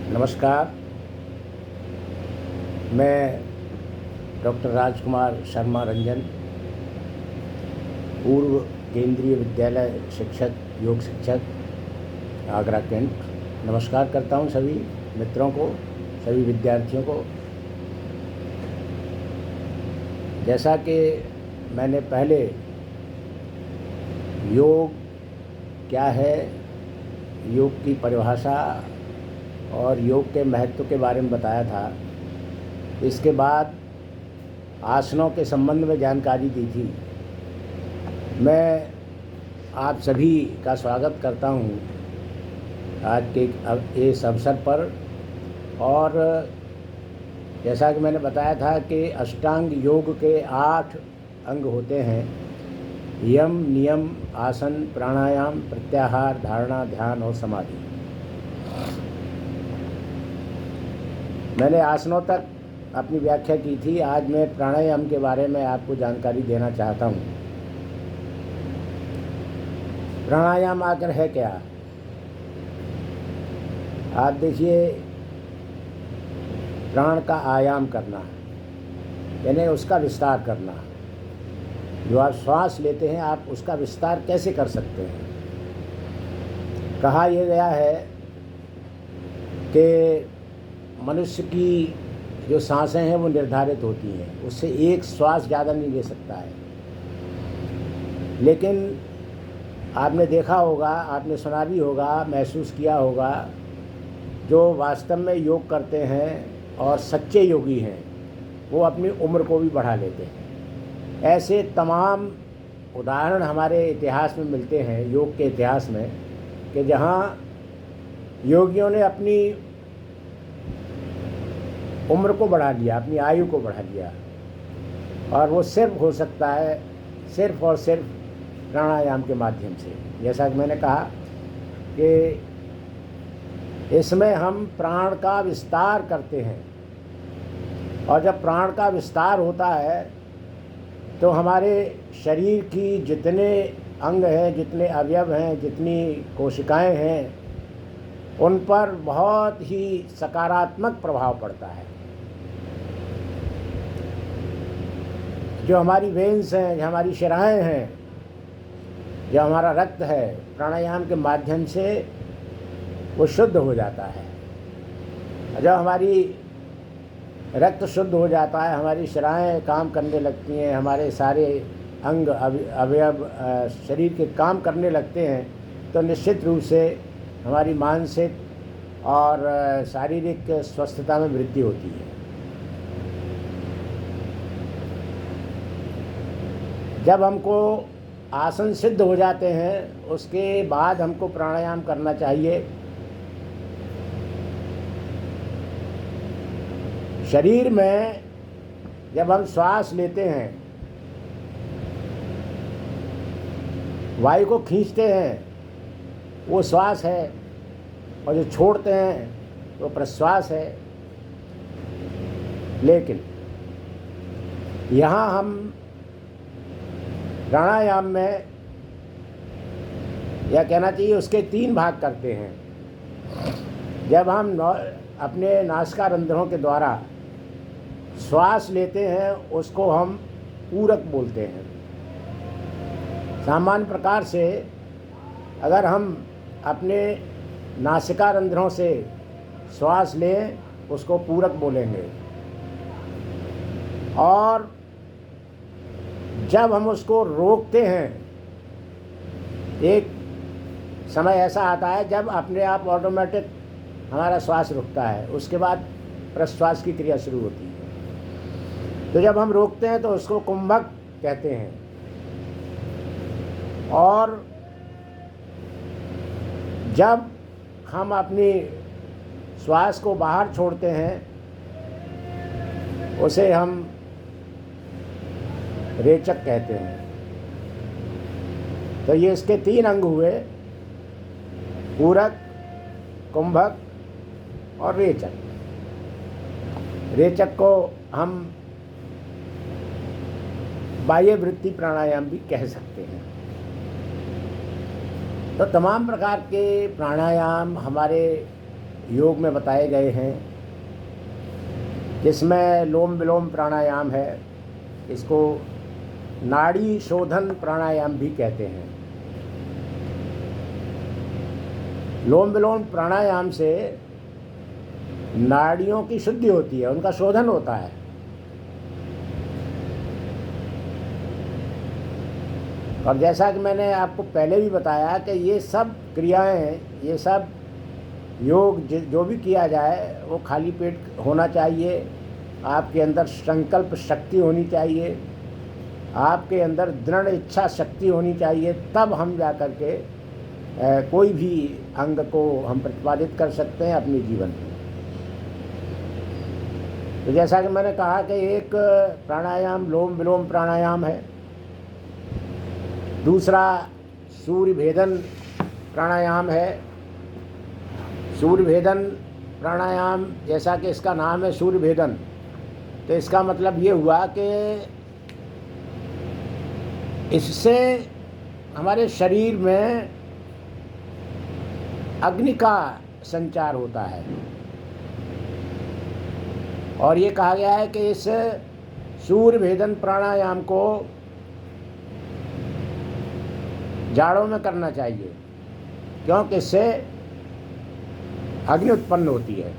नमस्कार। मैं डॉक्टर राजकुमार शर्मा रंजन, पूर्व केंद्रीय विद्यालय शिक्षक, योग शिक्षक, आगरा कैंट, नमस्कार करता हूं सभी मित्रों को, सभी विद्यार्थियों को। जैसा कि मैंने पहले योग क्या है, योग की परिभाषा और योग के महत्व के बारे में बताया था, इसके बाद आसनों के संबंध में जानकारी दी थी। मैं आप सभी का स्वागत करता हूं आज के इस अवसर पर। और जैसा कि मैंने बताया था कि अष्टांग योग के 8 अंग होते हैं: यम, नियम, आसन, प्राणायाम, प्रत्याहार, धारणा, ध्यान और समाधि। मैंने आसनों तक अपनी व्याख्या की थी। आज मैं प्राणायाम के बारे में आपको जानकारी देना चाहता हूँ। प्राणायाम आकर है क्या? आप देखिए, प्राण का आयाम करना यानी उसका विस्तार करना। जो आप श्वास लेते हैं, आप उसका विस्तार कैसे कर सकते हैं? कहा यह गया है कि मनुष्य की जो सांसें हैं वो निर्धारित होती हैं, उससे एक श्वास ज़्यादा नहीं ले सकता है। लेकिन आपने देखा होगा, आपने सुना भी होगा, महसूस किया होगा, जो वास्तव में योग करते हैं और सच्चे योगी हैं, वो अपनी उम्र को भी बढ़ा लेते हैं। ऐसे तमाम उदाहरण हमारे इतिहास में मिलते हैं, योग के इतिहास में, कि जहाँ योगियों ने अपनी उम्र को बढ़ा लिया, अपनी आयु को बढ़ा लिया। और वो सिर्फ हो सकता है सिर्फ और सिर्फ प्राणायाम के माध्यम से। जैसा कि मैंने कहा कि इसमें हम प्राण का विस्तार करते हैं, और जब प्राण का विस्तार होता है तो हमारे शरीर की जितने अंग हैं, जितने अवयव हैं, जितनी कोशिकाएं हैं, उन पर बहुत ही सकारात्मक प्रभाव पड़ता है। जो हमारी वेन्स हैं, जो हमारी शिराएँ हैं, जो हमारा रक्त है, प्राणायाम के माध्यम से वो शुद्ध हो जाता है। जब हमारी रक्त शुद्ध हो जाता है, हमारी शिराएँ काम करने लगती हैं, हमारे सारे अंग अवयव शरीर के काम करने लगते हैं, तो निश्चित रूप से हमारी मानसिक और शारीरिक स्वस्थता में वृद्धि होती है। जब हमको आसन सिद्ध हो जाते हैं, उसके बाद हमको प्राणायाम करना चाहिए। शरीर में जब हम श्वास लेते हैं, वायु को खींचते हैं, वो श्वास है, और जो छोड़ते हैं वो प्रश्वास है। लेकिन यहाँ हम प्राणायाम में, यह कहना चाहिए, उसके 3 भाग करते हैं। जब हम अपने नासिका रंध्रों के द्वारा श्वास लेते हैं, उसको हम पूरक बोलते हैं। सामान्य प्रकार से अगर हम अपने नासिका रंध्रों से श्वास लें, उसको पूरक बोलेंगे। और जब हम उसको रोकते हैं, एक समय ऐसा आता है जब अपने आप ऑटोमेटिक हमारा श्वास रुकता है, उसके बाद प्रश्वास की क्रिया शुरू होती है। तो जब हम रोकते हैं तो उसको कुंभक कहते हैं। और जब हम अपनी श्वास को बाहर छोड़ते हैं, उसे हम रेचक कहते हैं। तो ये इसके 3 अंग हुए: पूरक, कुंभक और रेचक। रेचक को हम बाह्य वृत्ति प्राणायाम भी कह सकते हैं। तो तमाम प्रकार के प्राणायाम हमारे योग में बताए गए हैं, जिसमें लोम विलोम प्राणायाम है। इसको नाड़ी शोधन प्राणायाम भी कहते हैं। लोम विलोम प्राणायाम से नाड़ियों की शुद्धि होती है, उनका शोधन होता है। और जैसा कि मैंने आपको पहले भी बताया कि ये सब क्रियाएं, ये सब योग जो भी किया जाए वो खाली पेट होना चाहिए। आपके अंदर संकल्प शक्ति होनी चाहिए, आपके अंदर दृढ़ इच्छा शक्ति होनी चाहिए, तब हम जा कर के कोई भी अंग को हम प्रतिपादित कर सकते हैं अपने जीवन में। तो जैसा कि मैंने कहा कि एक प्राणायाम लोम विलोम प्राणायाम है, दूसरा सूर्य भेदन प्राणायाम है। सूर्य भेदन प्राणायाम, जैसा कि इसका नाम है सूर्य भेदन, तो इसका मतलब ये हुआ कि इससे हमारे शरीर में अग्नि का संचार होता है। और ये कहा गया है कि इस सूर्य भेदन प्राणायाम को जाड़ों में करना चाहिए, क्योंकि इससे अग्नि उत्पन्न होती है।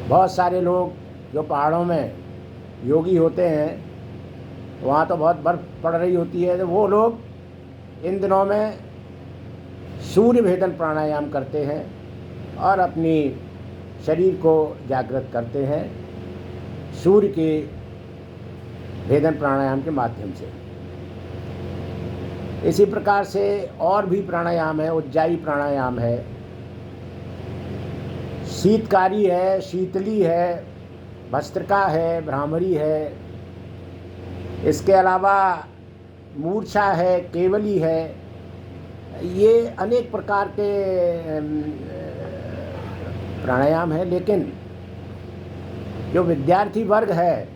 बहुत सारे लोग जो पहाड़ों में योगी होते हैं, वहाँ तो बहुत बर्फ़ पड़ रही होती है, तो वो लोग इन दिनों में सूर्य भेदन प्राणायाम करते हैं और अपनी शरीर को जागृत करते हैं सूर्य के भेदन प्राणायाम के माध्यम से। इसी प्रकार से और भी प्राणायाम है। उज्जाई प्राणायाम है, शीतकारी है, शीतली है, भस्त्रिका है, भ्रामरी है। इसके अलावा मूर्छा है, केवली है। ये अनेक प्रकार के प्राणायाम है, लेकिन जो विद्यार्थी वर्ग है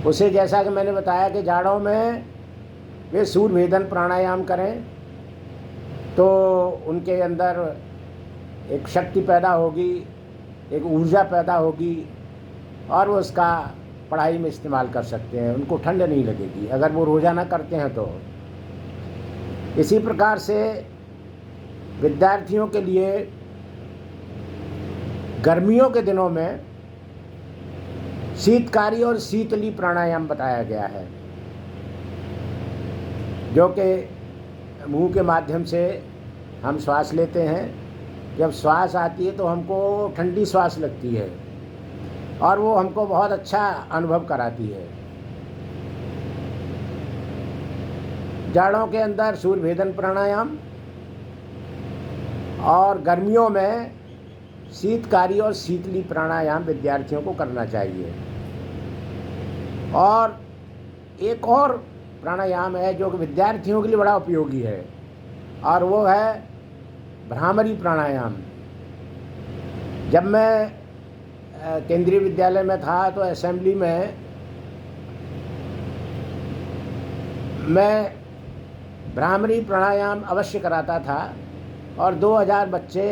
उसे, जैसा कि मैंने बताया कि जाड़ों में वे सूर्य भेदन प्राणायाम करें तो उनके अंदर एक शक्ति पैदा होगी, एक ऊर्जा पैदा होगी और वो उसका पढ़ाई में इस्तेमाल कर सकते हैं। उनको ठंड नहीं लगेगी अगर वो रोज़ाना करते हैं तो। इसी प्रकार से विद्यार्थियों के लिए गर्मियों के दिनों में शीतकारी और शीतली प्राणायाम बताया गया है, जो कि मुंह के माध्यम से हम श्वास लेते हैं। जब श्वास आती है तो हमको ठंडी श्वास लगती है और वो हमको बहुत अच्छा अनुभव कराती है। जाड़ों के अंदर सूर्य भेदन प्राणायाम और गर्मियों में शीतकारी और शीतली प्राणायाम विद्यार्थियों को करना चाहिए। और एक और प्राणायाम है जो कि विद्यार्थियों के लिए बड़ा उपयोगी है, और वो है भ्रामरी प्राणायाम। जब मैं केंद्रीय विद्यालय में था तो असेंबली में मैं भ्रामरी प्राणायाम अवश्य कराता था और 2000 बच्चे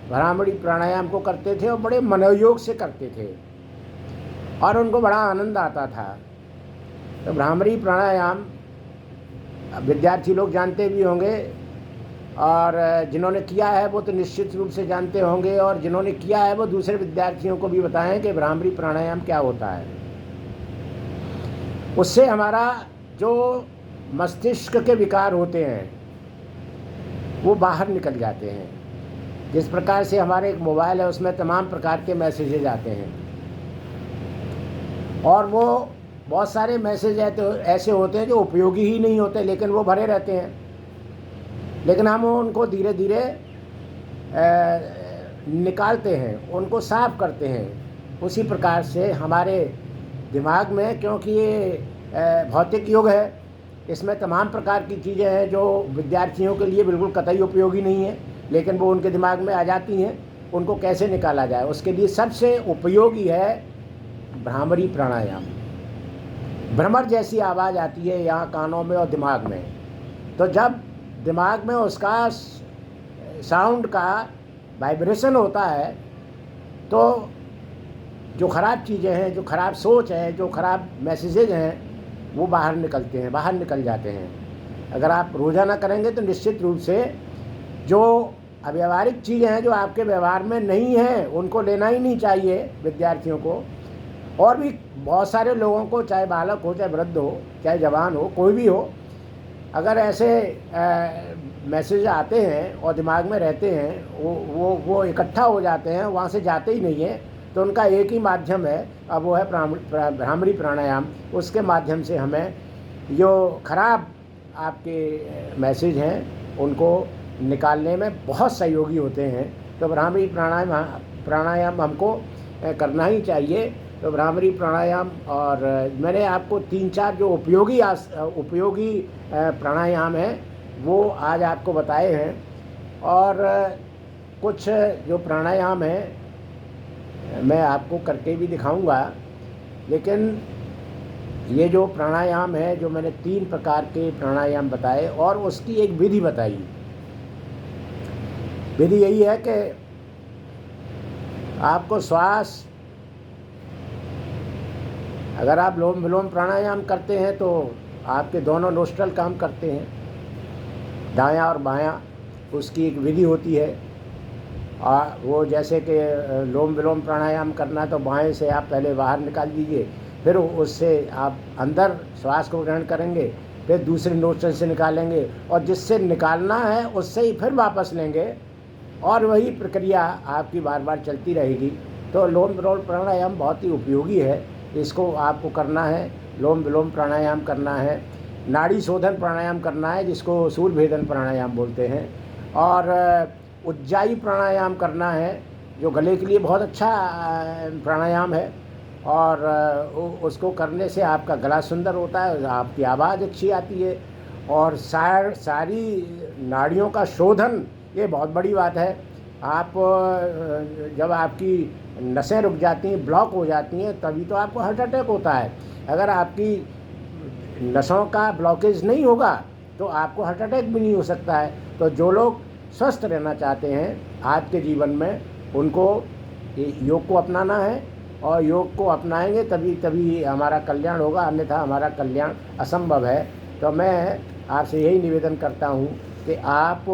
भ्रामरी प्राणायाम को करते थे और बड़े मनोयोग से करते थे और उनको बड़ा आनंद आता था। तो भ्रामरी प्राणायाम विद्यार्थी लोग जानते भी होंगे और जिन्होंने किया है वो तो निश्चित रूप से जानते होंगे, और जिन्होंने किया है वो दूसरे विद्यार्थियों को भी बताएं कि भ्रामरी प्राणायाम क्या होता है। उससे हमारा जो मस्तिष्क के विकार होते हैं वो बाहर निकल जाते हैं। जिस प्रकार से हमारे एक मोबाइल है उसमें तमाम प्रकार के मैसेजेज आते हैं और वो बहुत सारे मैसेज ऐसे होते हैं जो उपयोगी ही नहीं होते, लेकिन वो भरे रहते हैं। लेकिन हम उनको धीरे धीरे निकालते हैं, उनको साफ करते हैं। उसी प्रकार से हमारे दिमाग में, क्योंकि ये भौतिक युग है, इसमें तमाम प्रकार की चीज़ें हैं जो विद्यार्थियों के लिए बिल्कुल कतई उपयोगी नहीं है, लेकिन वो उनके दिमाग में आ जाती हैं। उनको कैसे निकाला जाए, उसके लिए सबसे उपयोगी है भ्रामरी प्राणायाम। भ्रमर जैसी आवाज़ आती है यहाँ कानों में और दिमाग में, तो जब दिमाग में उसका साउंड का वाइब्रेशन होता है, तो जो ख़राब चीज़ें हैं, जो ख़राब सोच है, जो ख़राब मैसेजेज हैं, वो बाहर निकलते हैं, बाहर निकल जाते हैं। अगर आप रोज़ाना करेंगे तो निश्चित रूप से जो अव्यावहारिक चीज़ें हैं, जो आपके व्यवहार में नहीं हैं, उनको लेना ही नहीं चाहिए विद्यार्थियों को। और भी बहुत सारे लोगों को, चाहे बालक हो, चाहे वृद्ध हो, चाहे जवान हो, कोई भी हो, अगर ऐसे मैसेज आते हैं और दिमाग में रहते हैं, वो इकट्ठा हो जाते हैं, वहाँ से जाते ही नहीं हैं, तो उनका एक ही माध्यम है, अब वो है भ्रामरी प्राणायाम। उसके माध्यम से हमें जो खराब आपके मैसेज हैं उनको निकालने में बहुत सहयोगी होते हैं। तो भ्रामरी प्राणायाम हमको करना ही चाहिए। तो भ्रामरी प्राणायाम, और मैंने आपको 3-4 जो उपयोगी प्राणायाम हैं वो आज आपको बताए हैं। और कुछ जो प्राणायाम हैं मैं आपको करके भी दिखाऊंगा। लेकिन ये जो प्राणायाम है, जो मैंने 3 प्रकार के प्राणायाम बताए और उसकी एक विधि बताई। विधि यही है कि आपको श्वास, अगर आप लोम विलोम प्राणायाम करते हैं तो आपके दोनों नोस्ट्रल काम करते हैं, दायां और बायां। उसकी एक विधि होती है। वो जैसे कि लोम विलोम प्राणायाम करना, तो बाएं से आप पहले बाहर निकाल दीजिए, फिर उससे आप अंदर श्वास को ग्रहण करेंगे, फिर दूसरे नोस्ट्रल से निकालेंगे, और जिससे निकालना है उससे ही फिर वापस लेंगे, और वही प्रक्रिया आपकी बार बार चलती रहेगी। तो लोम विलोम प्राणायाम बहुत ही उपयोगी है। इसको आपको करना है। लोम विलोम प्राणायाम करना है, नाड़ी शोधन प्राणायाम करना है, जिसको सूर्य भेदन प्राणायाम बोलते हैं, और उज्जाई प्राणायाम करना है, जो गले के लिए बहुत अच्छा प्राणायाम है। और उसको करने से आपका गला सुंदर होता है, आपकी आवाज़ अच्छी आती है, और सारी नाड़ियों का शोधन, ये बहुत बड़ी बात है। आप जब आपकी नसें रुक जाती हैं, ब्लॉक हो जाती हैं, तभी तो आपको हार्ट अटैक होता है। अगर आपकी नसों का ब्लॉकेज नहीं होगा तो आपको हार्ट अटैक भी नहीं हो सकता है। तो जो लोग स्वस्थ रहना चाहते हैं आज के जीवन में, उनको योग को अपनाना है, और योग को अपनाएंगे तभी हमारा कल्याण होगा, अन्यथा हमारा कल्याण असंभव है। तो मैं आपसे यही निवेदन करता हूँ कि आप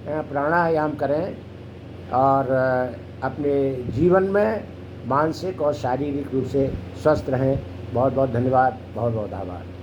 प्राणायाम करें और अपने जीवन में मानसिक और शारीरिक रूप से स्वस्थ रहें। बहुत बहुत धन्यवाद, बहुत बहुत आभार।